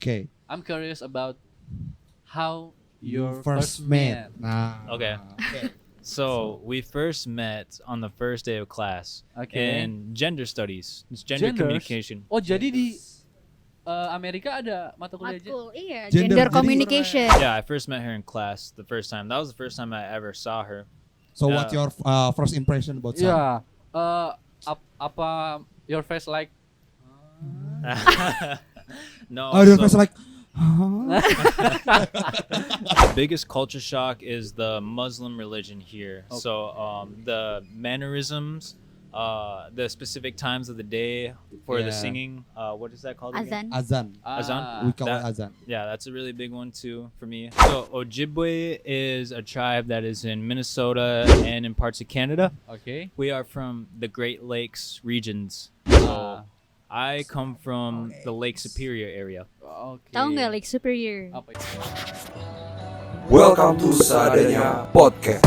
Okay. I'm curious about how You your first met. Nah. Okay. So we first met on the first day of class Okay. in gender studies. It's gender Genders? communication. Oh, jadi di Amerika ada mata kuliah Matkul, iya, Gender, gender jadi- communication. Yeah, I first met her in class the first time. That was the first time I ever saw her. So what's your first impression about Sam? Yeah. Apa your face like? No. Oh, your so face like. the biggest culture shock is the Muslim religion here. Okay. So the mannerisms, the specific times of the day for the Yeah. singing. What is that called? again? Azan. Azan. Azan? We call it That- Azan. Yeah, that's a really big one too for me. So Ojibwe is a tribe that is in Minnesota and in parts of Canada. Okay. We are from the Great Lakes regions. Ah, So I come from the Lake Superior area. Okay. Tahu nggak Lake Superior? Apa itu? Welcome to Seadanya Podcast.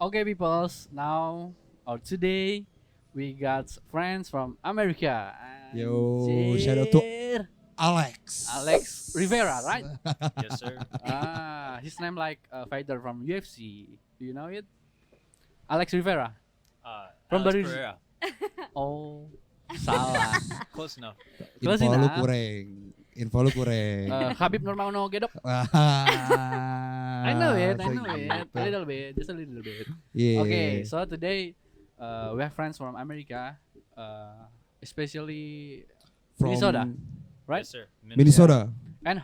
Okay, peoples. Now or today, we got friends from America. Yo, shout out to Anjir. Alex. Alex Rivera, right? Yes, sir. His name like a fighter from UFC. Do you know it? Alex Rivera. From Alex Baris- Pereira. Oh, salah. Close enough. Close Info lu enough. kurang. Info lu kurang. Habib Nurmagomedov. I know it. A little bit, just a little bit. Yeah. Okay, so today we have friends from America, especially From Minnesota, right? Yes, sir. Minnesota. And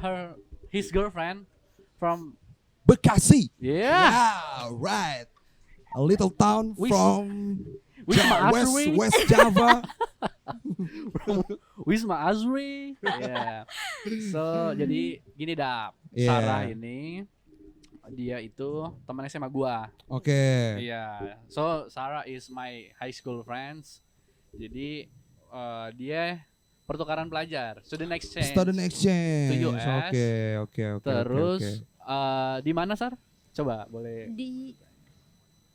his girlfriend from Bekasi. yeah, right. A little town Wis- from Wisma Atri. West Java. Wisma Azri. Yeah. So jadi gini dah, Yeah. Sarah ini dia itu teman SMA gua. Oke. Iya. So Sarah is my high school friends. Jadi dia pertukaran pelajar, student exchange. Student exchange. To US. Oke. Terus oke. di mana Sar? Coba boleh. Di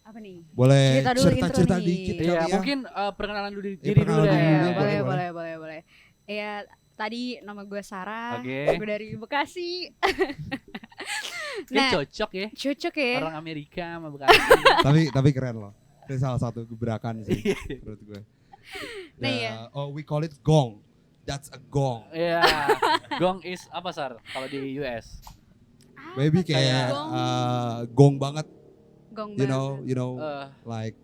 apa nih? Boleh Cerita dulu intro cerita nih. dikit kali Iya, ya. mungkin perkenalan dulu Iya, diri dulu perkenalan deh. diri dulu, boleh, boleh. boleh. Ya, tadi nama gue Sarah. Oke. Gue dari Bekasi. Kayak Nah, cocok ya. cocok ya. Orang Amerika sama Bekasi. tapi keren loh. Itu salah satu gebrakan sih menurut gue. Nah, iya. Oh, we call it gong. That's a gong. Iya. Gong is apa Sar kalau di US? Maybe Apa kayak tuh? gong banget. Gong You banget. know, Eh, like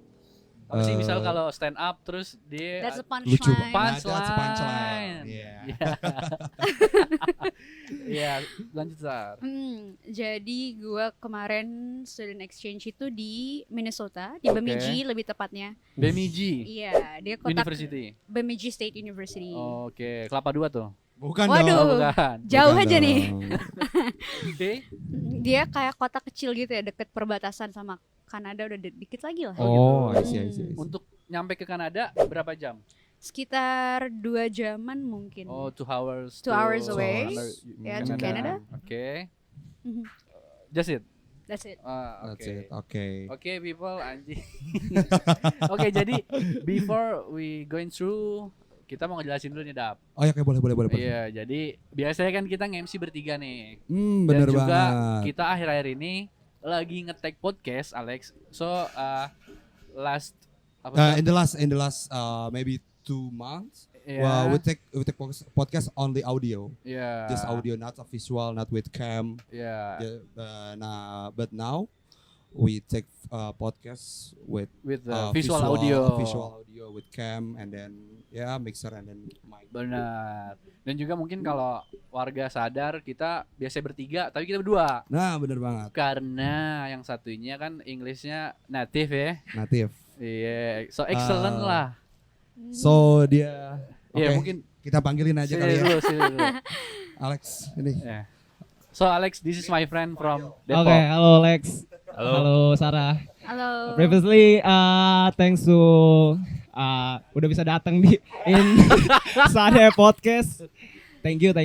apa sih misal eh, kalau stand up terus dia That's a lucu punchline. banget. Punchline. That's a punchline. Yeah. Iya. Iya, lanjut Sar. Jadi gue kemarin student exchange itu di Minnesota, di Oke. Bemidji lebih tepatnya. Bemidji Iya, dia kota University. Bemidji State University. Oke, Kelapa Dua tuh. Bukan Waduh. Oh, dong. bukan. Jauh Bukan aja dong. nih. Oke. Dia kayak kota kecil gitu ya, deket perbatasan sama Kanada, udah dikit lagi lah. Oh, I gitu. see. Untuk nyampe ke Kanada berapa jam? Sekitar 2 jaman mungkin. Oh, 2 hours. 2 hours to away. Canada. Yeah, to Canada. Oke. Mhm. Just it. That's it. That's Oke. it. Oke. Oke, people, anjing. Oke, jadi before we going through, kita mau ngejelasin dulu nih, Dap. Oh ya, oke, boleh. Iya, jadi biasanya kan kita nge-MC bertiga nih. Bener Dan juga banget. kita akhir-akhir ini lagi nge-tag podcast, Alex. So, last apa In the last maybe 2 months, Yeah. we take podcast only audio, Yeah. just audio, not a visual, not with cam. Yeah. But now we take podcast with With the visual audio. visual audio with cam, and then mixer and then mic. Benar. Dan juga mungkin kalau warga sadar kita biasa bertiga, tapi kita berdua. Nah, bener banget, Karena yang satunya kan Englishnya native ya. native. Iya, so excellent lah. So dia, Iya, oke, mungkin kita panggilin aja kali ya, sini dulu. Alex ini. Yeah. So Alex, this is my friend from Depok. Oke, halo Lex. Halo. Halo Sarah. Halo. Previously, thanks to udah bisa datang di Sadaya Podcast. Thank you.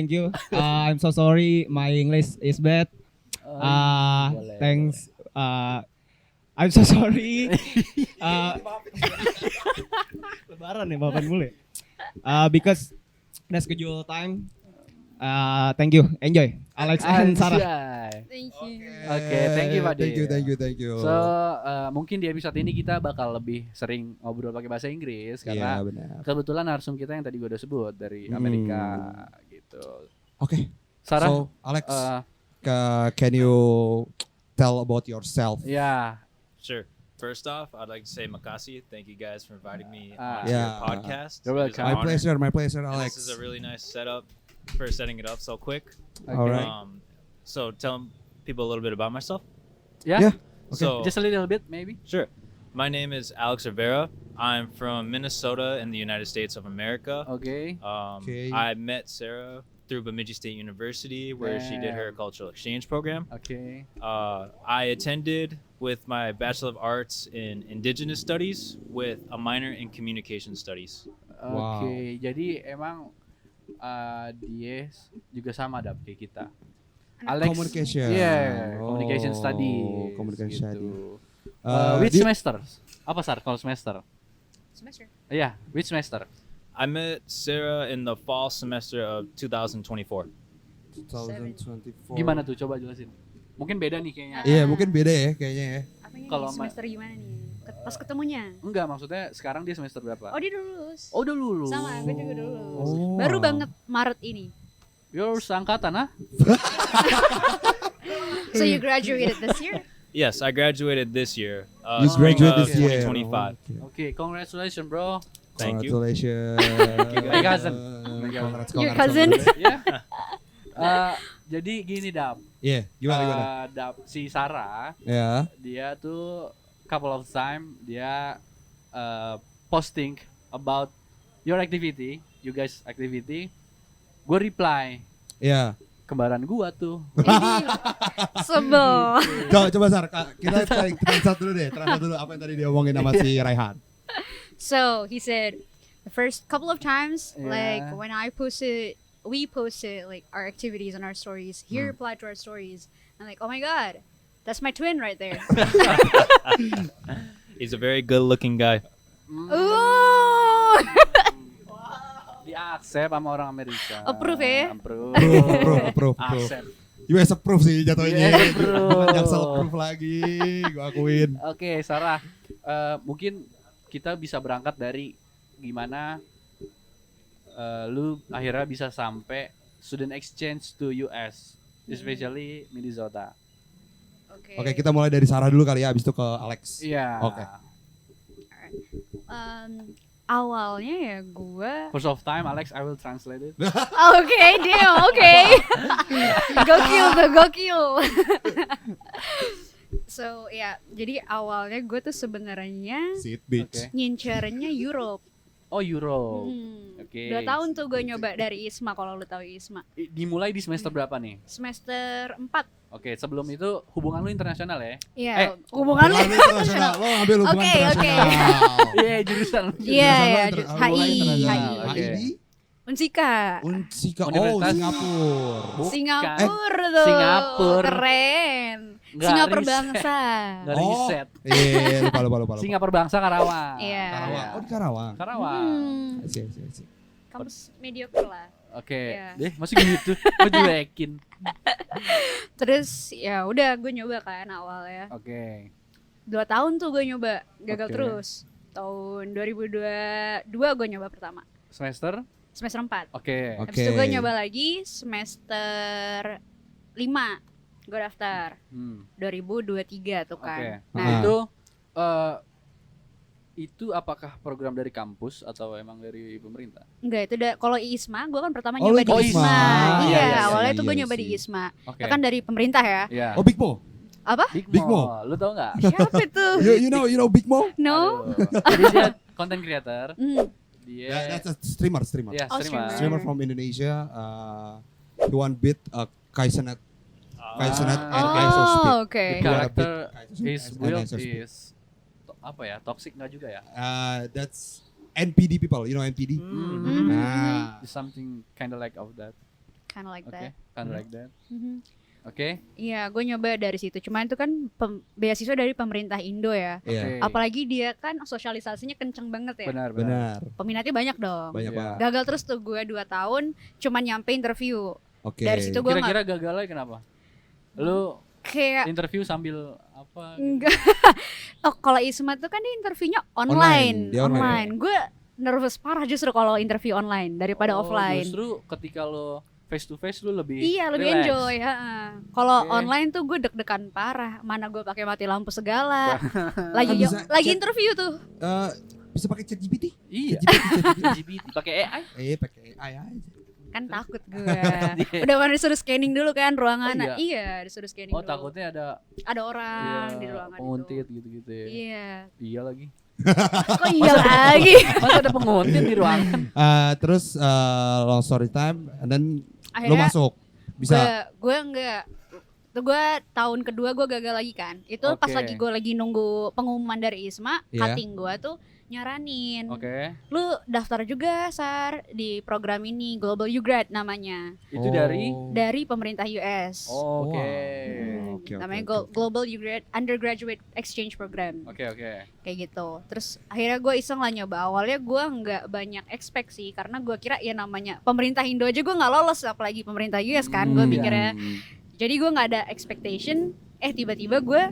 I'm so sorry, my English is bad. Boleh, Thanks. I'm so sorry. Lebaran ya bapak mulai. Because udah schedule time. Thank you, enjoy. Alex and Sarah. Anjay. Thank you. Oke, thank you, Pak De. Thank you. So, mungkin di episode ini kita bakal lebih sering ngobrol pakai bahasa Inggris Iya, karena benar. kebetulan narsum kita yang tadi gue udah sebut dari Amerika gitu. Oke. Sarah, So, Alex, eh, can you tell about yourself? ya, Sure. First off, I'd like to say makasih. Thank you guys for inviting me Ah. onto Yeah. your podcast. You're It was an welcome. honor. My pleasure, And Alex. This is a really nice setup for setting it up so quick. okay. Alright. So tell people a little bit about myself. Yeah, Yeah. Okay. So just a little bit maybe. sure. My name is Alex Rivera. I'm from Minnesota in the United States of America. Oke. Okay. I met Sarah through Bemidji State University, where she did her Damn. cultural exchange program. Oke. I attended with my Bachelor of Arts in Indigenous Studies with a minor in Communication Studies. Wow. Oke, jadi emang dia juga sama dap kayak kita. Alex, Communication. yeah, Oh, communication studies. communication gitu. study. Which di- semester? Apa Sar kalau semester? Semester. Iya, which semester? I met Sarah in the fall semester of 2024. 2024. Gimana tuh? Coba jelasin. Mungkin beda nih kayaknya. Iya, mungkin beda ya kayaknya ya. Apanya Kalau nih, semester gimana nih? Pas ketemunya. Enggak, maksudnya sekarang dia semester berapa? Oh dia udah lulus. Oh, udah lulus. Sama, gue juga udah lulus. Oh. Baru banget Maret ini. You're seangkatan, ah? So you graduated this year? Yes, I graduated this year. You spring graduate of this year. 2025. Oke, congratulations, bro. Thank you. Congratulations. My cousin. Your cousin? Ya. Jadi gini, Dap. Iya, gimana? Dap, si Sarah, Ya. dia tuh couple of time dia posting about your activity, you guys activity. Gue reply, Iya. kembaran gua tuh. Sebel. Coba Sar, kita translate dulu deh. Translate dulu apa yang tadi diomongin sama si Raihan. So he said the first couple of times, like Yeah. when we posted like our activities on our stories. He replied to our stories. I'm like, oh my god, that's my twin right there. He's a very good-looking guy. Ooh. Di-accept sama orang Amerika. Approve ya? Approve. Accept. US approve sih jatuhnya. US approve. Yang self-approve lagi, gua akuin. Oke, Sarah, mungkin kita bisa berangkat dari gimana lu akhirnya bisa sampai student exchange to US, especially Minnesota. Oke, kita mulai dari Sarah dulu kali ya, abis itu ke Alex. Iya. Oke. Awalnya ya gue. First of time, Alex, I will translate it. Okay, damn, okay. Gokil. So ya, jadi awalnya gue tuh sebenarnya Sit bitch. Oke. ngincernya Europe. Oh, Europe. Oke. 2 tahun tuh gue nyoba dari ISMA, kalau lu tahu ISMA. Dimulai di semester berapa nih? Semester 4. Oke, sebelum itu hubungan lu internasional ya? Iya, hubungan hubungan lu internasional. Lo ngambil hubungan Oke, internasional. Iya, jurusan. Iya, Jurusan lo HI. hubungan internasional. Oke. HI di Unsika. Unsika. Oh, Universitas- Singapura. Bukan. Singapura tuh. Singapura. Keren. Nggak Singapura riset. bangsa. Nggak riset. Iya, lupa. Singapura bangsa Karawang. Iya. Karawang. Oh, di Karawang. Karawang. I see. Kampus mediocre lah. Oke, Iya. deh masih gitu, mau juekin. Terus ya udah gue nyoba kan awalnya. Oke, 2 tahun tuh gue nyoba, gagal Oke. terus. Tahun 2022 gue nyoba pertama. semester? Semester 4. Oke. Habis itu gue nyoba lagi semester 5. Gue daftar. Hmm, 2023 tuh Oke. kan. Nah, Nah, itu apakah program dari kampus atau emang dari pemerintah? enggak itu kalau ISMA gue kan pertama Oh, nyoba lu di di ISMA. ISMA. Iya, Iya, awalnya iya, tuh gue iya nyoba di sih. ISMA. Oke. Itu kan dari pemerintah ya. Iya. Oh, Big Mo. Apa? Big Mo. Lu tau nggak? Siapa itu? You know Big Mo? No. Aduh. Jadi dia content creator. Hmm. Dia. Yeah, that's a streamer. Iya, Oh, streamer. Streamer from Indonesia. He one bit Kaisenet and Kaiser Speed. Oh, oke. The Dua character bit is and build Kaiser Speed. is apa ya? Toxic nggak juga ya? That's NPD people. You know NPD? Hmm. Nah. Something kind of like of that. Kind of like Oke, that. kind of like that. Mhm. Oke. Iya, gue nyoba dari situ. Cuman itu kan beasiswa dari pemerintah Indo ya. Iya. Oke. Apalagi dia kan sosialisasinya kenceng banget ya. Benar. Benar. Peminatnya banyak dong. Banyak Iya. banget. Gagal terus tuh gue 2 tahun cuman nyampe interview. Oke. Dari situ gue Kira-kira gagalnya kenapa? Lu kayak interview sambil apa? gitu? enggak. Oh, kalau Isma tuh kan dia interviewnya online. Dia online. Gue nervous parah justru kalau interview online daripada Oh, offline. Justru ketika lo face to face lu lebih Iya, lebih relax. enjoy. Kalau Oke. online tuh gue deg-degan parah. Mana gue pakai mati lampu segala. lagi Kan bisa lagi chat- interview tuh. Bisa pakai ChatGPT? Iya. GPT pakai AI. Pakai AI aja. Kan takut gue. Udah mana disuruh scanning dulu kan ruangan. Oh, Iya, disuruh scanning Oh, dulu. takutnya ada Orang di ruangan penguntit itu. gitu-gitu ya. Iya. Iya lagi. Kok iya lagi? Masa ada penguntit di ruangan? Terus long story time, and then lo Akhirnya masuk. Bisa. gue enggak. Tuh gue tahun kedua gue gagal lagi kan. Itu pas Oke. lagi gue lagi nunggu pengumuman dari Isma, Iya. cutting gue tuh nyaranin. Oke. Lu daftar juga Sar di program ini Global You Grad namanya. Itu dari Dari pemerintah US. Oke. Oke, Namanya oke. Global You Grad Undergraduate Exchange Program. Oke. Kayak gitu. Terus akhirnya gue iseng lah nyoba. Awalnya gue nggak banyak expect sih, karena gue kira ya namanya pemerintah Indo aja gue nggak lolos, apalagi pemerintah US kan. Gue Hmm, pikirnya. Hmm. Jadi gue nggak ada expectation. Tiba-tiba gue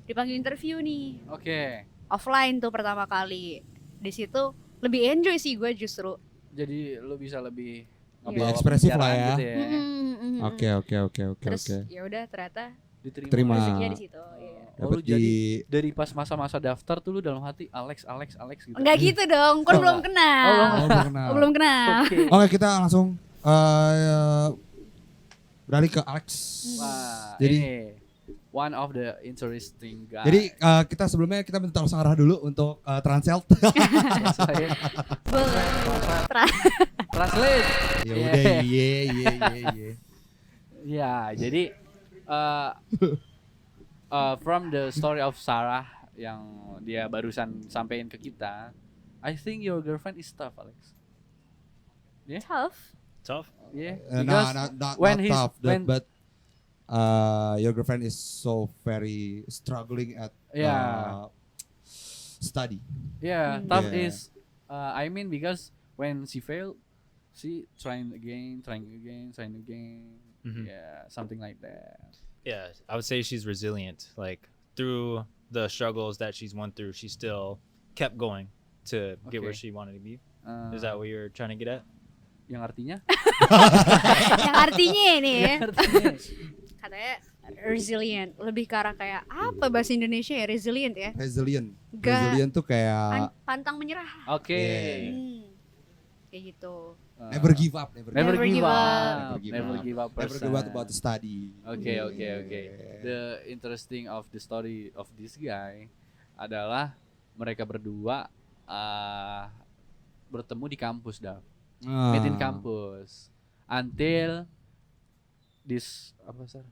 dipanggil interview nih. Oke. Offline tuh pertama kali. Di situ lebih enjoy sih gue justru. Jadi lu bisa lebih Lebih ngebawa ekspresif lah pembicaraan ya. gitu Oke. Terus Oke. ya udah ternyata Diterima. Terima. rezekinya di situ. Iya. Oh, Dapat lu jadi di dari pas masa-masa daftar tuh lu dalam hati Alex gitu. Enggak gitu dong, kan Oh, belum enggak. kenal. Oh, Oh, belum kenal. Oh, belum kenal. Oke. Oke, kita langsung beralih ke Alex. Wah, Jadi ini one of the interesting guy. jadi kita sebelumnya kita minta tolong Sang Arah dulu untuk translate. Saya Boleh. translate. Ya udah, iya. Ya, jadi from the story of Sarah yang dia barusan sampein ke kita, I think your girlfriend is tough, Alex. Tough. Tough. Yeah, No, because not when he's- tough, when- but your girlfriend is so very struggling at Yeah. study. yeah, Hmm. tough Yeah. is I mean because when she failed, she trying again. Mhm. Yeah, something like that. Yeah, I would say she's resilient. Like through the struggles that she's went through, she still kept going to get where Okay. she wanted to be. Uh, Is that what you're trying to get at? yang artinya? Yang artinya ini ya. Yang artinya. Katanya resilient. Lebih ke arah kayak apa bahasa Indonesia ya? Resilient ya. Resilient. Gak- Resilient tuh kayak Pantang menyerah. Oke. Yeah. Kayak gitu. never give up, Never Never give give up. up. Never give up. Never give up about the study. Oke. The interesting of the story of this guy adalah mereka berdua bertemu di kampus, Dav. Meet in kampus. Until this apa sih?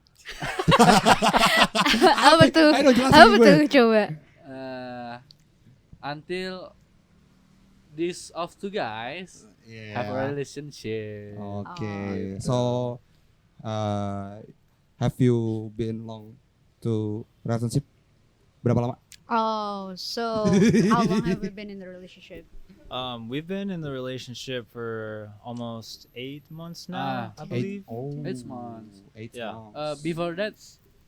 Apa tuh? Ayo jelasin Apa gue. tuh coba? Until these of two guys have a relationship. Okay. So, have you been long to relationship? Berapa lama? Oh, so how long have we been in the relationship? We've been in the relationship for almost 8 months now, I 8 believe. Oh, 8 months. 8 Yeah. months. Before that,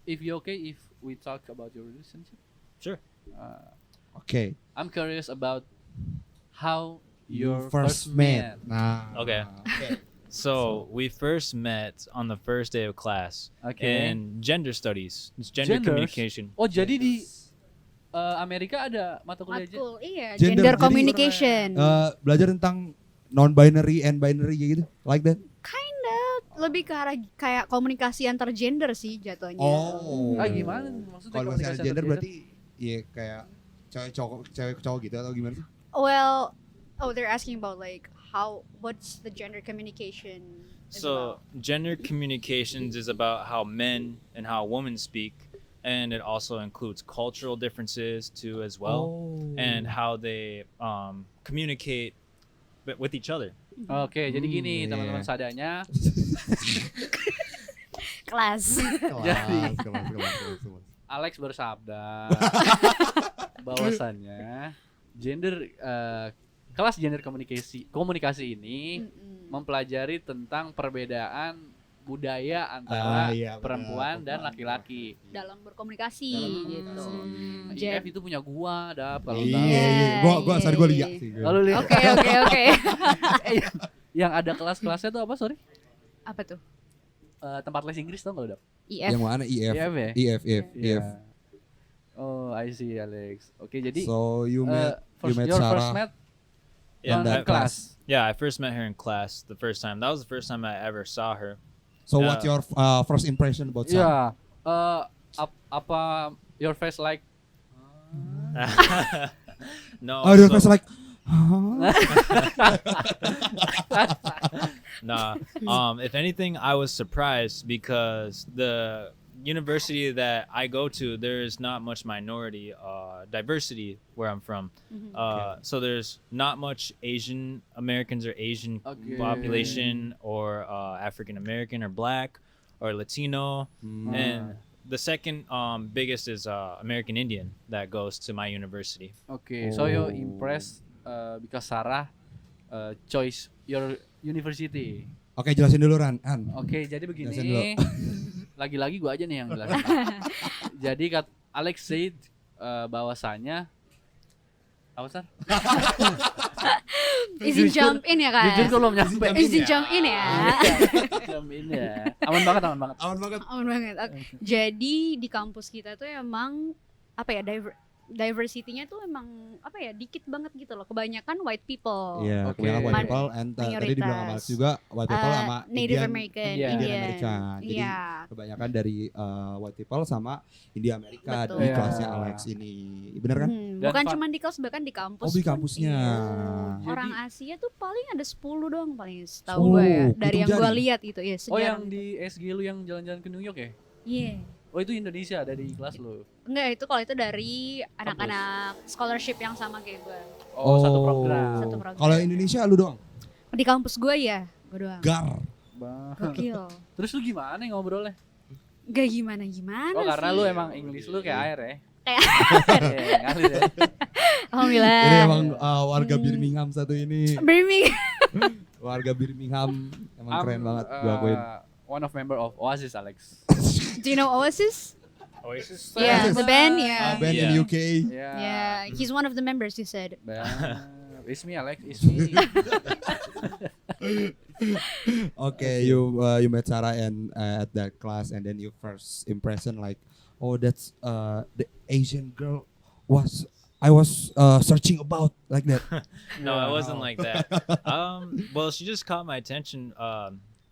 if you okay, if we talk about your relationship, Sure. Okay. I'm curious about how You your first met. Nah. Okay. So we first met on the first day of class Okay. in gender studies. It's gender Genders? communication. Oh, jadi di Amerika ada mata kuliah Matkul, iya. Gender, Gender jadi- communication. Belajar tentang non-binary and binary kayak gitu, like that. Lebih ke arah kayak komunikasi antar gender sih jatuhnya. Oh. Gimana maksudnya Kalau komunikasi misalnya antar gender berarti ya kayak cewek cowok gitu atau gimana sih? Well, they're asking about like what's the gender communication is So gender communications is about how men and how women speak, and it also includes cultural differences too as well, and how they communicate with each other. Oke, jadi gini Iya. teman-teman sadanya. kelas. Kelas. Alex bersabda bahwasannya kelas gender komunikasi ini mempelajari tentang perbedaan budaya antara Iya, benar. perempuan dan laki-laki. Dalam berkomunikasi gitu. IF itu punya gua, kalau Iya, tahu. iya. Gua lihat sih. Lalu lihat Oke. yang ada kelas-kelasnya tuh apa, sorry? Apa tuh? Tempat les Inggris tau nggak, Dap? IF. Yang mana IF? IF ya? IF. Iya. Oh, I see, Alex. Oke, jadi So you met your first Sarah met Yeah, on I- class. Yeah, I first met her in class the first time. That was the first time I ever saw her. So what's your first impression about Sarah? Yeah. Apa your face like? No, Oh, your so- face like Nah. If anything, I was surprised because the university that I go to, there is not much minority diversity where I'm from. So there's not much Asian Americans or Asian Okay. population or African American or Black or Latino. And the second biggest is American Indian that goes to my university. Okay, so you're impressed because Sarah choice your university. Oke, jelasin dulu Ran. Oke, jadi Jelasin begini. Lagi-lagi gua aja nih yang jelasin. Jadi Alex said bahwasanya apa Sar? Izin jump in ya kan? Jujur gua belum nyampe. Izin jump in ya. Jump in ya. Aman banget. Aman banget. Aman banget. Jadi di kampus kita tuh emang apa ya diversity-nya tuh emang apa ya dikit banget gitu loh. Kebanyakan white people. Iya, Oke. kebanyakan white people and tadi dibilang sama Alex juga white people sama Native American, Indian. Indian American. Jadi Iya. kebanyakan dari white people sama India Amerika Betul. di Iya. kelasnya Alex ini. Bener kan? Dan Bukan Pak- cuma di kelas, bahkan di kampus. Oh, di pun kampusnya. iya. Orang Jadi- Asia tuh paling ada 10 doang paling setahu Oh, gue ya. Dari hitung yang gue jari. lihat itu ya Oh, yang sejarah. di SG lu yang jalan-jalan ke New York ya? Iya. Oh, itu Indonesia ada di kelas lu. Enggak, itu kalau itu dari anak-anak scholarship yang sama kayak gue. Oh, satu program. Satu program. Kalau Indonesia lu doang. Di kampus gue ya, gue doang. Gar. Gokil. Terus lu gimana nih ngobrolnya? Gak gimana-gimana Oh, karena sih. lu emang English lu kayak air ya? Kayak Iya, ngalir ya. Alhamdulillah. Ini emang warga Birmingham satu ini. Birmingham. Warga Birmingham emang I'm, keren banget gua akuin. One of member of Oasis, Alex. Do you know Oasis? Oasis? Yeah, the band, yeah. Band in Yeah. UK. Yeah. Yeah, he's one of the members, you said. It's me, Alex. It's me. Okay, you met Sarah and at that class, and then your first impression like, oh, that's the Asian girl I was searching about like that. No, it wasn't like that. Well, she just caught my attention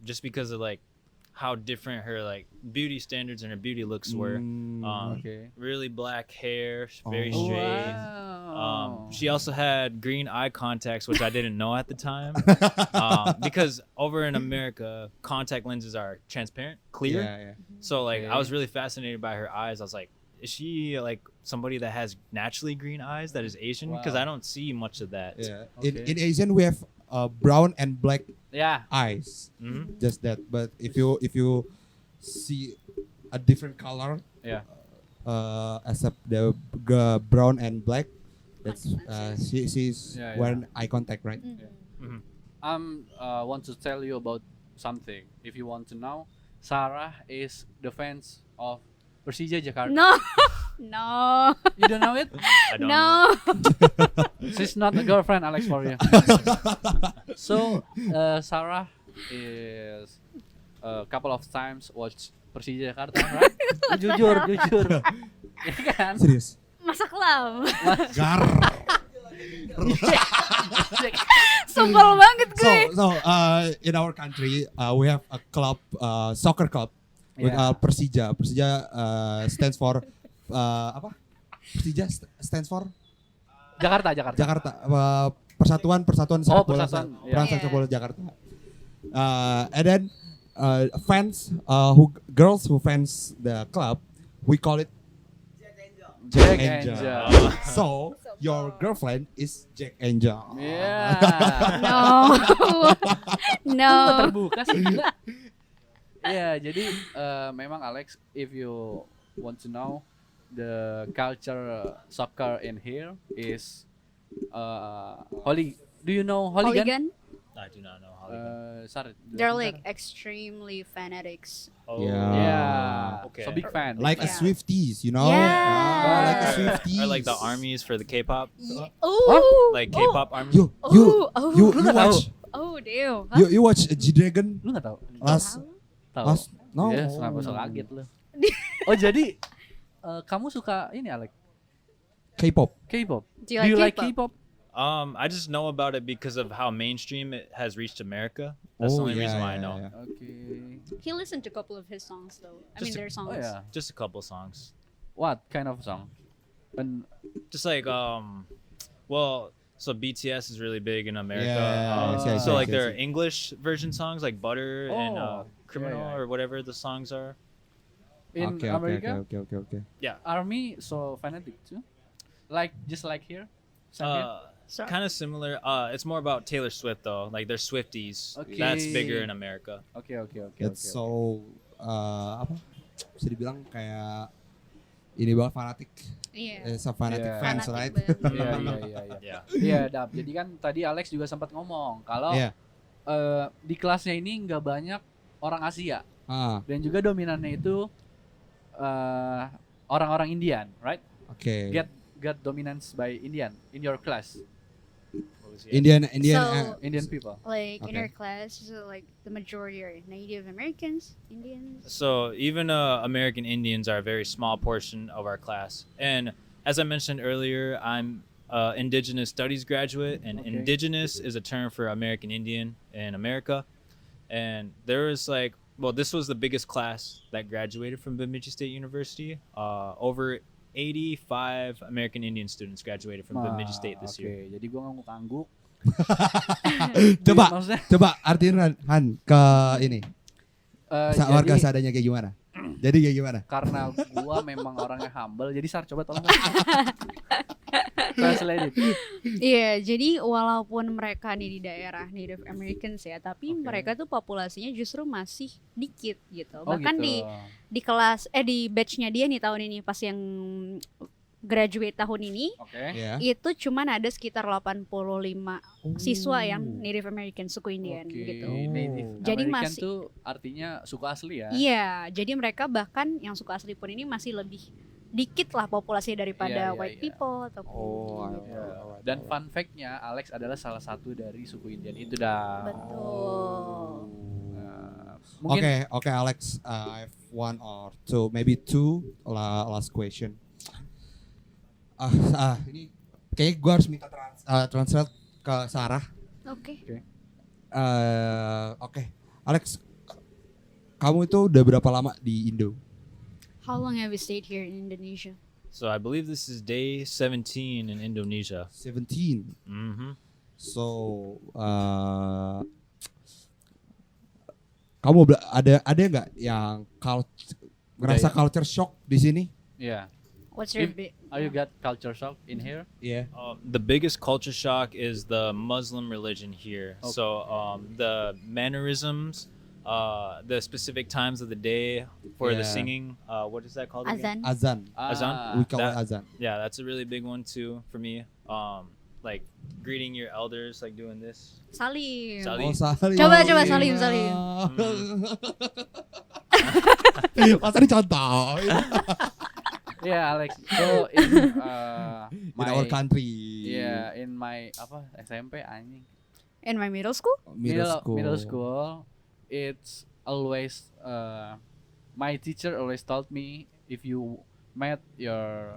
just because of like how different her like beauty standards and her beauty looks were. Okay. Really black hair, very Oh. straight. Wow. She also had green eye contacts, which I didn't know at the time, because over in America, contact lenses are transparent, clear. Yeah. So like, I Okay. was really fascinated by her eyes. I was like, is she like somebody that has naturally green eyes that is Asian? Because Wow. I don't see much of that. Yeah. Okay. In Asian we have brown and black Yeah. eyes. Mhm. Just that. But if you see a different color, Yeah. except the brown and black, that's she's Yeah, yeah. wearing eye contact, right? Mhm. Want to tell you about something. If you want to know, Sarah is the fans of Persija Jakarta. No. No. You don't know it? I don't know. No. She's not a girlfriend, Alex, for you. So, Sarah is a couple of times watch Persija Jakarta, right? Jujur. Ya kan? Serius. Masa kelam. Gar. Sumpel banget gue. So in our country we have a club, soccer club with Yeah. Persija. Persija stands for apa? Persija stands for Jakarta. Jakarta. Persatuan sepak bola Persatuan, iya. Perang Iya. sepak bola Jakarta. And then fans girls who fans the club, we call it Jack Angel. Angel. So your girlfriend is Jack Angel. Yeah. No. No. Terbuka sih. Enggak. Ya, jadi memang Alex, if you want to know, the culture soccer in here is holy. Do you know hooligan? Hooligan, I do not know how. Sorry, they're like extremely fanatics. Oh, Yeah, Okay. so big fan. Like big a fan. Swifties, you know? Yeah. Ah, like a Or- Swifties. Or like the armies for the K-pop, Oh, like K-pop army. You oh, you Lu nggak tahu? watch oh, damn. you watch G-Dragon Lu nggak tahu? last Tahu. last no. Ya, kenapa so kaget lu? Oh, jadi kamu suka ini Alex? K-pop. K-pop. Do you like K-pop? I just know about it because of how mainstream it has reached America. That's the only reason why I know. Okay. He listened to a couple of his songs though. I mean Just- their songs. Oh ya. Just a couple songs. What kind of song? And Just like well, so BTS is really big in America. Yeah, yes, So yes, like yes, their yes. English version songs like Butter and Oh, Criminal yeah, yeah. or whatever the songs are. in America, Okay. army so fanatic too, just like here. Same here? So- Kind of similar. It's more about Taylor Swift though. Like they're Swifties. Okay. That's bigger in America. Oke. It's so apa? Bisa dibilang kayak ini banget fanatik. Yeah. It's a fanatic Yeah. fans, Fanatic right? banget. Iya. Yeah. Iya, Dap. Jadi kan tadi Alex juga sempat ngomong kalau Iya. di kelasnya ini nggak banyak orang Asia Ah, dan juga dominannya itu orang-orang Indian, right? oke. Get dominance by Indian in your class, What was the- Indian So- Indian people. Like in Okay. our class, so like the majority are Native Americans, Indians. So even American Indians are a very small portion of our class. And as I mentioned earlier, I'm Indigenous Studies graduate, and Okay. Indigenous is a term for American Indian in America. And there was this was the biggest class that graduated from Bemidji State University. Over 85 American Indian students graduated from Bemidji State this year. Oke, jadi gua ngangguk-ngangguk. Coba, Maksudnya, coba artiin Han ke ini. Warga jadi seadanya kayak gimana? Jadi kayak gimana? karena gua memang orangnya humble, jadi Sar coba tolong. Translate it. Iya, jadi walaupun mereka nih di daerah Native Americans ya, tapi Oke. mereka tuh populasinya justru masih dikit gitu. Oh, Bahkan gitu. di kelas di batchnya dia nih tahun ini pas yang graduate tahun ini Oke. Ya. itu cuman ada sekitar 85 siswa yang Native American suku Indian Oke, gitu. Native Jadi American masih- tuh artinya suku asli ya. Iya, jadi mereka bahkan yang suku asli pun ini masih lebih dikit lah populasinya daripada Iya, iya, white iya. people ataupun Oh, gitu. Ya. Dan fun fact-nya Alex adalah salah satu dari suku Indian itu dah. Betul. Mungkin Oke, Alex. I have one or two, maybe two last question. Ini kayak gue harus minta translate ke Sarah. Oke. Oke, Alex, kamu itu udah berapa lama di Indo? How long have you stayed here in Indonesia? So I believe this is day 17 in Indonesia. 17. Mm-hmm. So, kamu ada nggak yang ngerasa Budaya. culture shock di sini? ya. What's your If- Are you got culture shock in here? Iya. The biggest culture shock is the Muslim religion here. Okay. So the mannerisms, the specific times of the day for the Yeah. singing. What is that called? again? Azan? Azan. Azan? We call it that- azan. Yeah, that's a really big one too for me. Like greeting your elders, like doing this. Salim. Salim. Salim. Coba, Salim. Masa dicontoh? Yeah, Alex. So in In our country. yeah, in my SMP anjing. In my middle school? Middle school, it's always my teacher always told me if you met your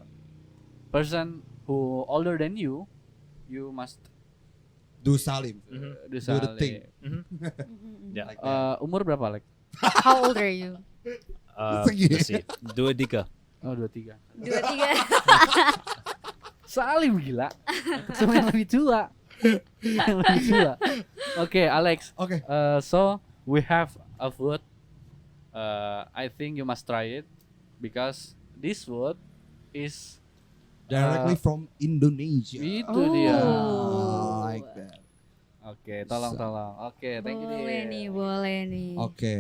person who older than you, you must Do salim. Mhm. do Do the thing. salim. Yeah. Like that. Umur berapa, Alex? How old are you? Segini. Let's see. Dua Dika. Oh, 23. 23. Salim gila. Sama yang lebih tua. Yang lebih tua. Oke, Alex. Oke. So we have a food. I think you must try it because this food is Directly from Indonesia. itu dia. Oh. Like that. Oke, tolong. Oke, thank you Boleh dear. nih, boleh nih. Oke.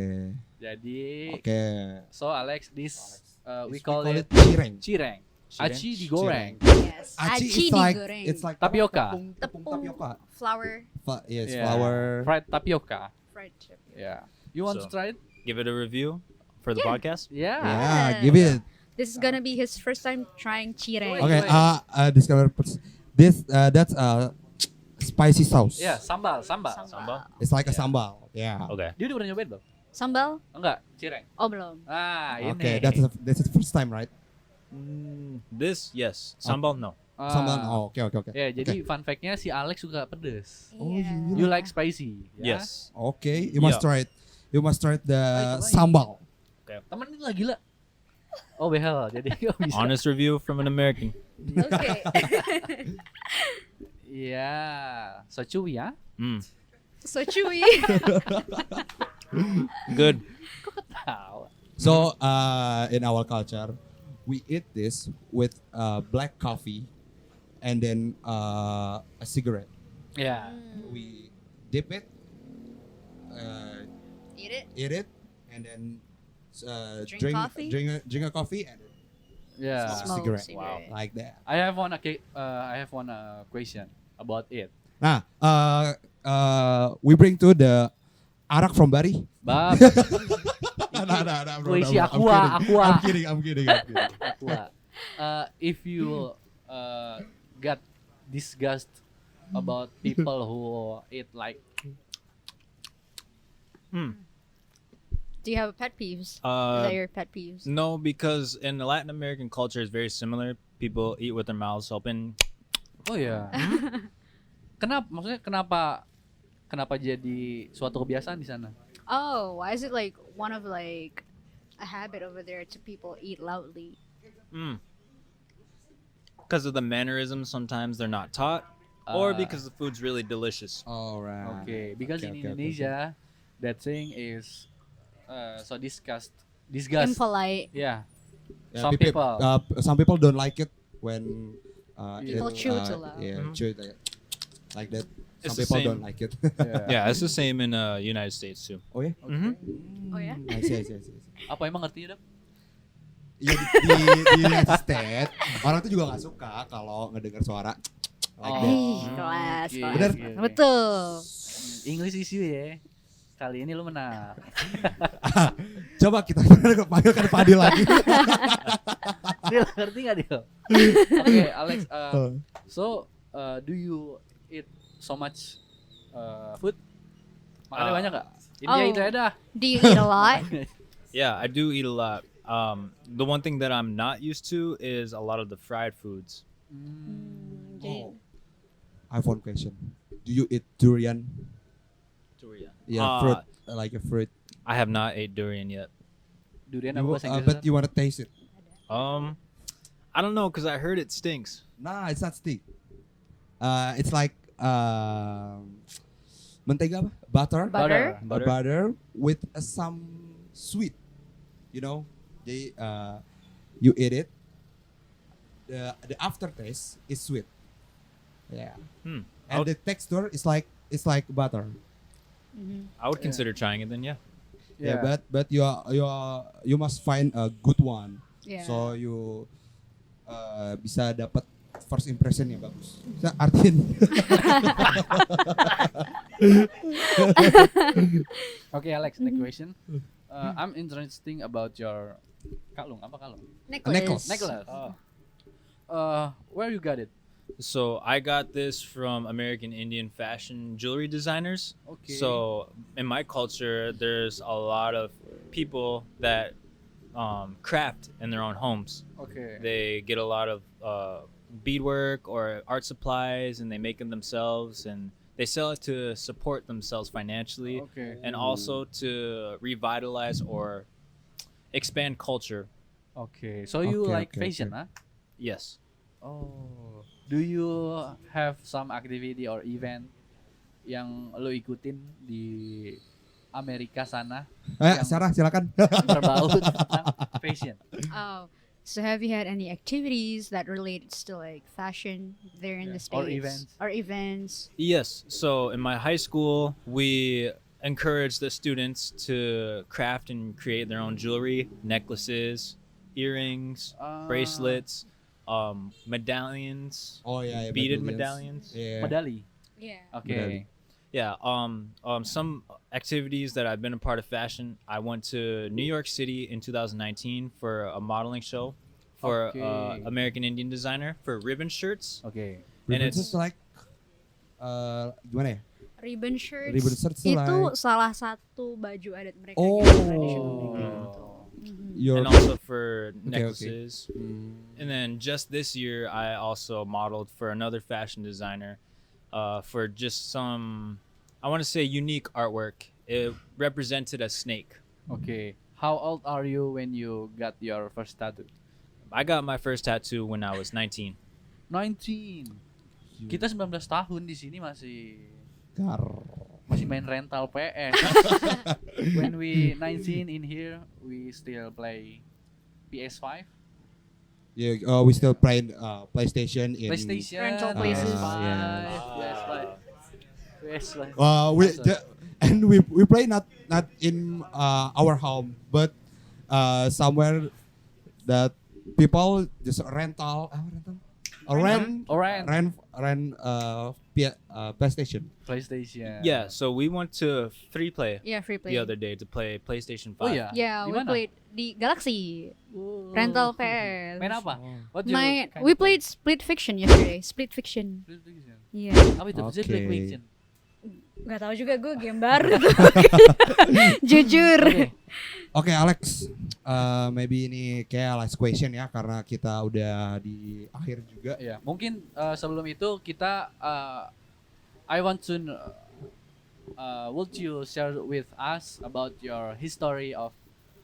Jadi, Okay. so Alex, this we call it cireng. cireng. Aci digoreng. Yes. Aci Aci is like digoreng. it's like Tapioca. tepung tapioca. Flour Yes, Yeah. flour. Fried tapioca. fried chip. Yeah. You want to So- try it? Give it a review for the Yeah. podcast. Yeah. Yeah, give it. This is gonna be his first time trying cireng. Okay, Wait. discover this that's spicy sauce. Yeah, sambal. Sambal? It's like a Yeah. sambal. Yeah. Okay. Dia udah pernah nyobain belum? Sambal? Enggak, cireng. Oh belum. Ah, ini. Okay, that's the first time, right? This, yes. Sambal, no. Ah. Sambal. Oh, okay. Ya, jadi fun fact-nya si Alex suka pedes. Oh, Iya. You like spicy? Ya? Yes. Okay, you must Yeah. try it. You must try the cobain. sambal. Temen ini lah gila. Oh behel, jadi gak bisa. Honest review from an American. Oke. Iya, so chewy ya. So chewy. Good. Tahu. So, in our culture, we eat this with black coffee and then a cigarette. Ya. We dip it, Eat it. eat it, and then Drink coffee? drink a coffee and then Ya. Smoke. cigarette. Wow. Like that. I have one question about it. Nah, we bring to the arak from Bari. Bab, Nah, bro. Wih, si I'm Aqua. kidding. I'm kidding. Aqua. If you got disgust about people who eat like Do you have pet peeves? Is Uh, that your pet peeves? no, because in the Latin American culture, it's very similar. People eat with their mouths open. oh ya. Kenapa jadi suatu kebiasaan di sana? Oh, why is it like one of like a habit over there to people eat loudly? Because of the mannerisms, sometimes they're not taught, or Uh, because the food's really delicious. Alright. Okay, because in Okay. Indonesia that thing is so disgust. Impolite. Yeah. Yeah, Some people. some people don't like it when People chew too loud. Yeah, Mhm. chew it like that. It's Some the people same. don't like it. Yeah, it's the same in United States too. Oh ya? Oh ya? I see. Apa emang ngertinya, Dok? Iya di United States orang tuh juga nggak suka kalau ngedengar suara like that. Ih, kelas. Oke, Bener. oke, oke. Betul. English issue ya. Kali ini lu menang. Coba kita panggilkan Fadil lagi. Dil, ngerti gak Dil? Oke, Alex. So, do you eat so much food? Makannya banyak gak? India Oh. itu ya dah. Do you eat a lot? Yeah, I do eat a lot. The one thing that I'm not used to is a lot of the fried foods. Oh. I have one question. Do you eat durian? Yeah, fruit, like a fruit. I have not ate durian yet. Durian You, apa bahasa Inggris? but you want to taste it? I don't know because I heard it stinks. Nah, it's not stick. It's like mentega apa? Butter. Butter? Butter with some sweet. You know, they you eat it. The aftertaste is sweet. Yeah, and I'll- the texture is like it's like butter. I would consider trying it then, yeah. Yeah, but you must find a good one. Yeah. So you bisa dapat first impression yang bagus. Bisa artiin. Okay, Alex, next question. I'm interested about your kalung. Apa kalung? Necklace. Necklace. Where you got it? So I got this from American Indian fashion jewelry designers. Okay. So in my culture, there's a lot of people that craft in their own homes. Okay. They get a lot of beadwork or art supplies, and they make them themselves, and they sell it to support themselves financially, Okay. and also to revitalize or expand culture. Okay. So you Okay, like okay, fashion, okay. huh? Yes. Oh. Do you have some activity or event yang lo ikutin di Amerika sana Yang- Sarah silakan. berbau tentang fashion? Oh. So have you had any activities that relates to like fashion there in the States? Or events. Or events. Yes. So in my high school, we encourage the students to craft and create their own jewelry, necklaces, earrings, bracelets, medallions, Oh yeah, beaded medallions. Yeah. Medali. Yeah. Oke. Yeah. Some activities that I've been a part of fashion. I went to New York City in 2019 for a modeling show for Okay. American Indian designer for ribbon shirts. Oke. And Ribbon it's shirts like gimana ya? Ribbon shirts, Ribbon shirts tuh itu like- salah satu baju adat mereka Oh. gitu, tradisional kayak gitu. Your and also for okay. necklaces. And then just this year, I also modeled for another fashion designer for just some, I want to say, unique artwork. It represented a snake. Oke. How old are you when you got your first tattoo? I got my first tattoo when I was 19. 19. Kita 19 tahun di sini masih Gar. main rental PS. When we 19 in here, we still play PS5, Yeah, we still playing PlayStation in. PlayStation, Rental places. PS5, Yeah. PS5, PS5. And we play not in our home, but somewhere that people just rental. Rent PlayStation. PlayStation. Yeah, so we went to Free Play Yeah, free play. the other day to play PlayStation 5. Oh ya. Yeah, Di we mana? played di Galaxy. Rental PS. Main apa? What your Main, kind we of played Split Fiction yesterday. Split Fiction. PlayStation? Iya. Apa itu? Oke. Split Fiction. Gak tahu juga gue game baru tuh. Jujur. Oke. Oke Alex, maybe ini kayak last question ya karena kita udah di akhir juga. Ya, mungkin sebelum itu kita I want to would you share with us about your history of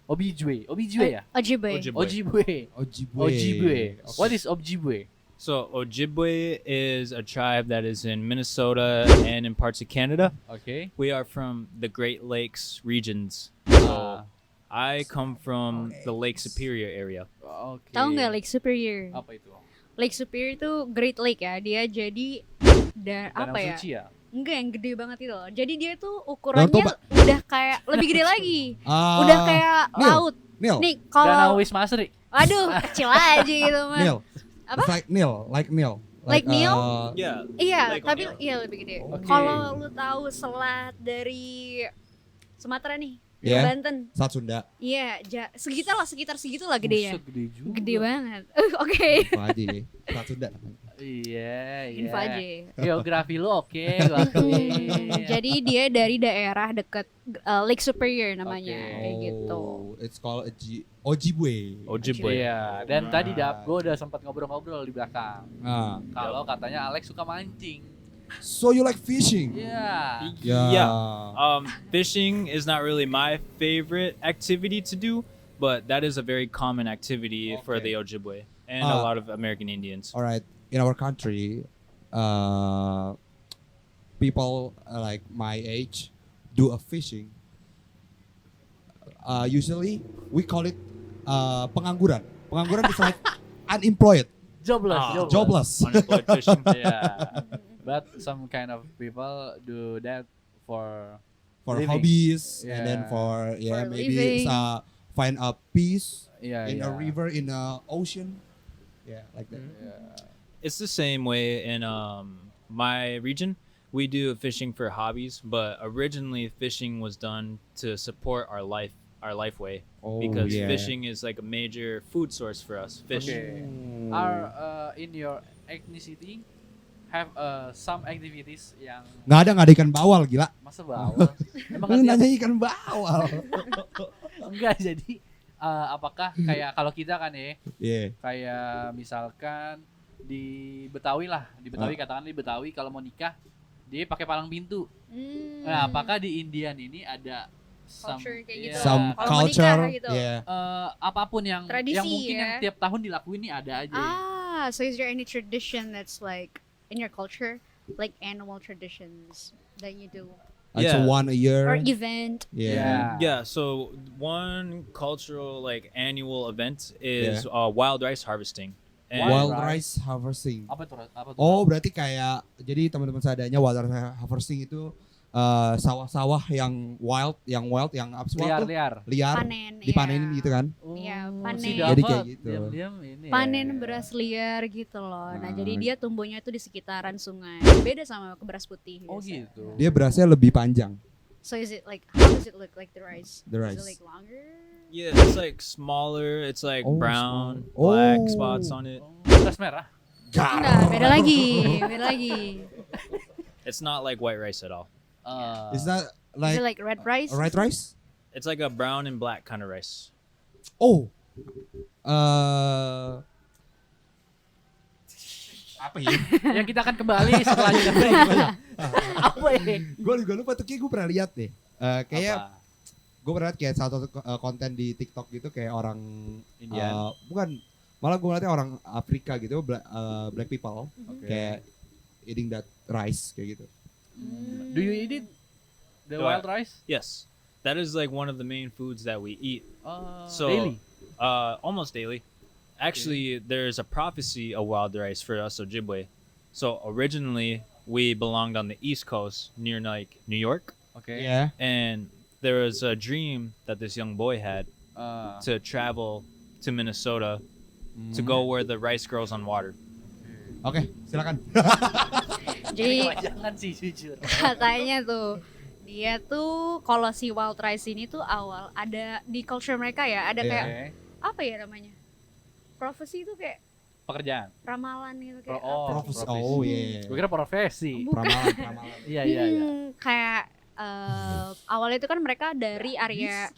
Ojibwe? Ojibwe ya? Ojibwe. Ojibwe. Ojibwe. Ojibwe. Ojibwe. What is Ojibwe? So Ojibwe is a tribe that is in Minnesota and in parts of Canada. Oke. We are from the Great Lakes regions. Ah, I come from the Lake Superior area. Oke. Tahu nggak Lake Superior? Apa itu? Lake Superior itu Great Lake ya. Dia jadi Danau apa ya? Suci ya? Enggak, yang gede banget itu loh. Jadi dia tuh Danau ukurannya Toba. udah kayak lebih gede lagi. Udah kayak Nil. laut. Nil. Nih Danau kalau Wisma Asri. aduh kecil aja gitu mah. Nil. Apa? It's like Nil. Like Nil? Yeah. Iya, Lake tapi O'Neill. iya lebih gede. Oke. Kalau lu tahu selat dari Sumatera nih, dari Yeah. Banten. Selat Sunda. Iya, sekitar segitulah gedenya. Buset, gede juga. Gede banget. Oke. Apa aja ya? Selat Sunda. Iya, iya. Info aja. Geografi lu oke, gua akuin. Jadi dia dari daerah dekat Lake Superior namanya, Oke. kayak gitu. Oh, it's called Ojibwe. Ojibwe. Iya, dan tadi gue udah sempat ngobrol-ngobrol di belakang. Ah. Kalau katanya Alex suka mancing. So you like fishing? Iya. Yeah. Fishing is not really my favorite activity to do, but that is a very common activity for Okay. the Ojibwe and a Ah. lot of American Indians. All right. In our country, people like my age do a fishing. Usually we call it pengangguran. Pengangguran is like unemployed, Jobless, Ah, jobless. Unemployed fishing. Yeah. But some kind of people do that for For living. hobbies and then Yeah. for For maybe living. find a peace yeah, in a yeah. river, in a ocean. Yeah, like that. It's the same way in my region. We do fishing for hobbies, but originally fishing was done to support our life way, Oh, because yeah. fishing is like a major food source for us. Fish. Okay. Are in your ethnicity have some activities yang Nggak ada ikan bawal, gila. masa bawah? Emang Lu kan nanya ikan bawal. enggak jadi apakah kayak kalau kita kan ya Yeah. kayak misalkan di Betawi lah, di Betawi katakan di Betawi kalau mau nikah dia pakai palang pintu. Hmm. Nah, apakah di Indian ini ada Culture kayak gitu. ya, Some Kalau mau nikah culture, gitu. yeah. apapun yang Tradisi mungkin ya. yang tiap tahun dilakuin nih ada aja. So is there any tradition that's like in your culture, like annual traditions that you do, It's Yeah. one a year. or event? Yeah. Yeah, so one cultural like annual event is wild rice harvesting. And Wild rice. rice harvesting. Apa tuh? Apa tuh? Oh, berarti kayak jadi teman-teman seadanya wild rice harvesting itu sawah-sawah yang wild, yang apa sih wild tuh? Liar. Liar, Panen, dipanenin iya. gitu kan? Iya, Oh, panen. si Jadi Dava kayak gitu. diam-diam ini ya. Panen beras liar gitu loh. Nah, Nah. jadi dia tumbuhnya itu di sekitaran sungai. Beda sama ke beras putih. Oh biasa. gitu. Dia berasnya lebih panjang. So is it like, how does it look like the rice? The Is rice. it like longer? Yeah, it's like smaller. It's like Oh, brown, small. black Oh. spots on it. Beras merah. Enggak, beda lagi, beda lagi. It's not like white rice at all. Is that Is it like like red rice? red rice? It's like a brown and black kind of rice. Oh. Apa ya? yang kita akan kembali setelah jeda break. Apa ya? Gue juga lupa tuh, kayak gue pernah lihat deh. Kayak Apa? gue pernah lihat kayak salah satu konten di TikTok gitu kayak orang Indian. bukan, malah gue ngeliatnya orang Afrika gitu, black people Oke. kayak eating that rice kayak gitu. Do you eat it? The Do I- wild rice? Yes, that is like one of the main foods that we eat. So- Daily. Almost daily. Actually, there's a prophecy of wild rice for us Ojibwe. So originally, we belonged on the East Coast near like New York, Oke. Iya. and there was a dream that this young boy had Ah, to travel to Minnesota to go where the rice grows on water. Oke, silakan. Jadi jangan sih jujur. katanya tuh dia tuh kalau si wild rice ini tuh awal ada di culture mereka ya, ada Iya. kayak Oke. apa ya namanya? Prophecy itu kayak Pekerjaan. ramalan gitu kayak Oh, apa sih? Profesi. Oh iya. Gue kira profesi. Pramalan, pramalan. Iya iya iya. Kayak awalnya itu kan mereka dari area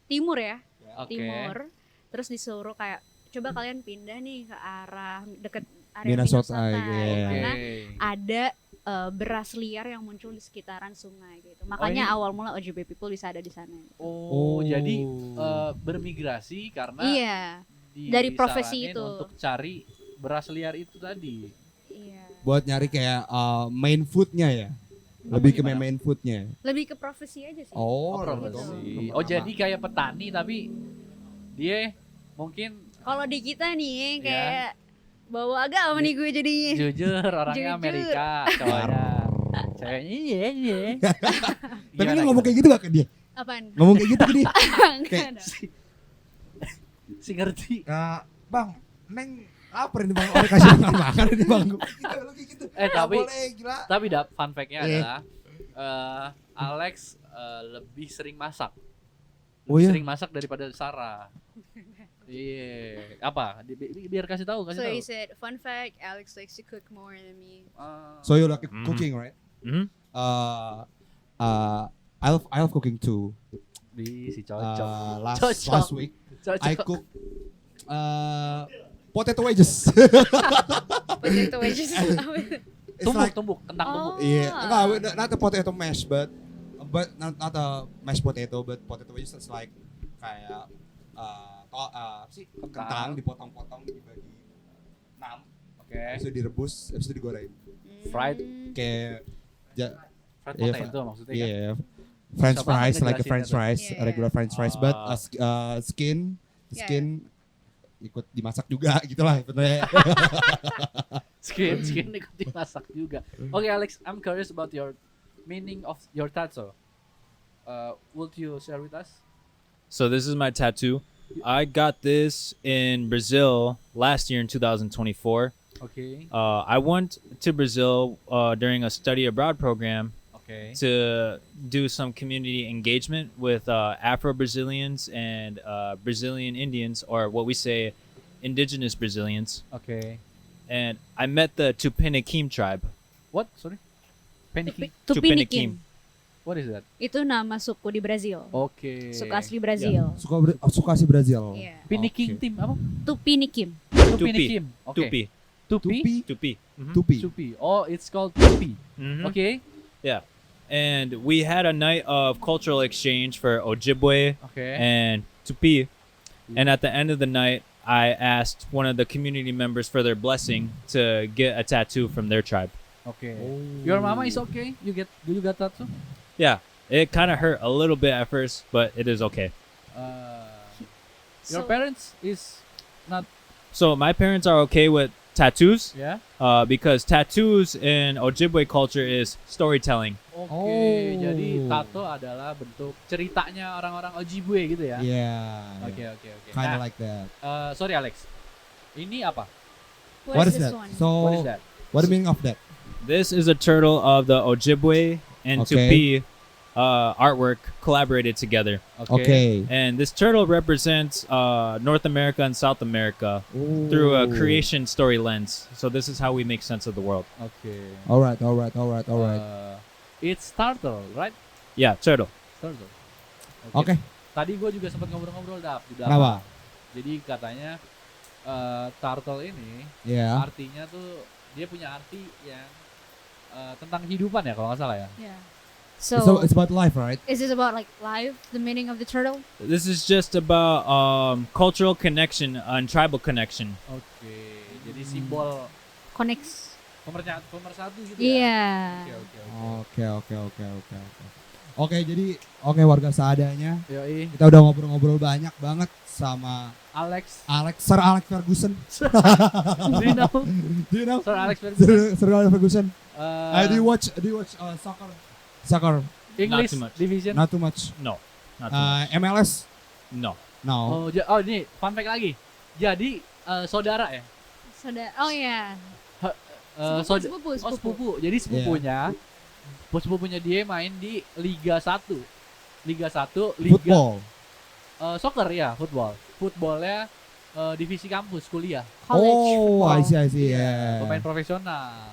timur ya, Oke. timur. Terus disuruh kayak coba kalian pindah nih ke arah deket area Minnesota, Minnesota, iya. karena Oke. ada beras liar yang muncul di sekitaran sungai gitu. Makanya ini- awal mula Ojibwe people bisa ada di sana. Oh, Oh. jadi bermigrasi karena Iya, dari profesi disaranin itu. untuk cari beras liar itu tadi. iya. Buat nyari kayak main foodnya ya. Lebih ke gimana? main foodnya. Lebih ke profesi aja sih. Oh, Profesi. Oh, jadi kayak petani tapi dia mungkin Kalau di kita nih Iya. kayak bawa agama nih gue jadinya. jujur orangnya Jujur. Amerika, cowoknya. Ceweknya iya iya. Tapi lu ngomong kayak gitu gak ke dia? Apaan? Ngomong kayak gitu ke dia? Enggak ada. si ngerti. Bang, Neng lapar nih bang, orang kasih makan di bang. Gitu, lu kayak gitu. Eh, Nggak tapi- boleh, gila. Tapi fun fact-nya Iya. adalah Alex lebih sering masak. Oh Lebih iya? sering masak daripada Sarah. Iya. Apa? Biar kasih tahu, So kasih tahu. he said, fun fact, Alex likes to cook more than me. So you like Mhm. cooking, right? Mm-hmm. I love cooking too. Di si cocok. Last Cocok. week Cocok. I cook potato wedges. Potato wedges. It's tumbuk, like tumbuk, kentang tumbuk. yeah, not a potato mash, but not a mashed potato, but potato wedges is like kayak apa sih, kentang dipotong-potong dibagi 6, Oke. habis itu direbus, habis itu digoreng Fried. kayak Fried Iya, potato maksudnya kan? yeah, French Susah banget fries, like a ngejelasin French itu. fries, Yeah. regular French fries, but skin Yeah. ikut dimasak juga gitulah sebenarnya. Skin ikut dimasak juga. Oke Alex, I'm curious about your meaning of your tattoo. Would you share with us? So this is my tattoo. I got this in Brazil last year in 2024. Okay. I went to Brazil during a study abroad program Okay. to do some community engagement with Afro-Brazilians and Brazilian Indians, or what we say, indigenous Brazilians. Okay. And I met the Tupiniquim tribe. What? Sorry. Panicky. Tupiniquim. What is that? Itu nama suku di Brazil. Oke. Suku asli Brazil. Suka si Brazil. Iya. Piniking Oke. team apa? Tupiniquim. Tupinikim. Oke. Tupi. Tupi. Tupi. Mhm. Tupi. Tupi. Oh, it's called Tupi. Mhm. Okay. Yeah. And we had a night of cultural exchange for Ojibwe Okay. and Tupi. And at the end of the night, I asked one of the community members for their blessing to get a tattoo from their tribe. Okay. Your mama is okay? You got tattoo? Yeah, it kind of hurt a little bit at first, but it is okay. Your So- parents is not, So my parents are okay with tattoos yeah? because tattoos in Ojibwe culture is storytelling. Oke, jadi tato adalah bentuk ceritanya orang-orang Ojibwe gitu ya. Yeah. Oke. Kind of Nah, like that. sorry Alex. Ini apa? What is this that? one? So, What is that? what the meaning of that? This is a turtle of the Ojibwe and Okay. Tupi artwork collaborated together. Okay. And this turtle represents North America and South America through a creation story lens. So this is how we make sense of the world. Oke. Alright. It's turtle, right? Yeah, turtle. Turtle. Oke. Tadi gue juga sempat ngobrol-ngobrol di belakang. Kenapa? Jadi katanya turtle ini Yeah. artinya tuh dia punya arti yang tentang kehidupan ya kalau nggak salah ya. Yeah. So So, it's about life, right? is this about like life, the meaning of the turtle? This is just about cultural connection and tribal connection. Oke. Jadi simbol Connects. pemersatu gitu Iya. ya. Oke. Oke, jadi warga seadanya. Yoi. Kita udah ngobrol-ngobrol banyak banget sama Alex. Sir Alex Ferguson. Do you know? Do you know? Sir Alex Ferguson. Sir Alex Ferguson. Do you watch soccer? Soccer, English too much. division. not too much. No, not too much. MLS? No. No. Ini fun fact lagi. Jadi saudara ya. Oh ya. Sepupu. Sepupu. Jadi sepupunya dia main di Liga 1. Liga 1, Liga Football. soccer ya, football. Footballnya divisi kampus kuliah. College Oh, I football. see. Yeah. Pemain profesional.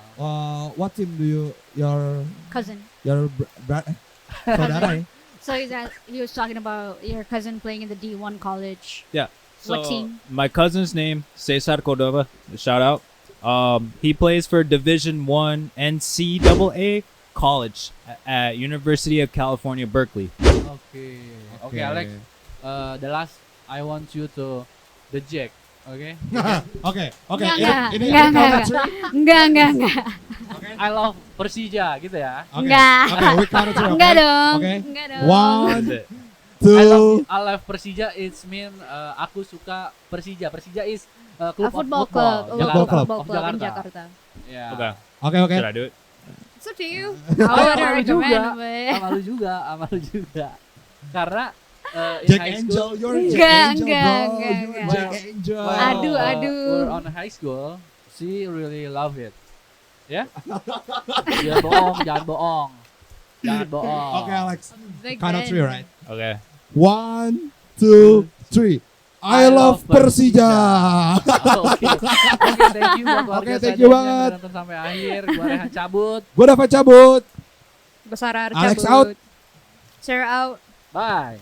What team do your Cousin. saudara ya? So he was talking about your cousin playing in the D1 college. Yeah. What So team? my cousin's name Cesar Cordova. Shout out. He plays for Division 1 NCAA college at University of California, Berkeley. Oke, Alex. The last I want you to the Jack. Oke. Oke. Enggak. I love Persija gitu ya. Enggak. Oke, we count it three, Enggak okay? dong. Oke. Enggak dong. One, That's it. two. I love Persija. It's mean aku suka Persija. Persija is klub A football of club. football. Football club. Of in Jakarta. Jakarta. Ya. Okay. Oke. Should I do it? It's up to you. I Oh, would sama lu juga. recommend, but Sama lu juga. Karena in Jack high Angel, school, you're Enggak, Jack Angel, enggak, bro. enggak, You're enggak. Jack Angel. Aduh. We're on high school. She really love it. Ya? Jangan bohong. Oke, Alex. Big Count of Ben. three, right? Okay. 1, 2, 3. I love Persija. Oke, thank you buat warga Oke, thank Sadar you yang banget. udah nonton sampai akhir. Gua Rehan cabut. Gue dapat cabut. Besar Alex cabut. out. Sarah out. Bye.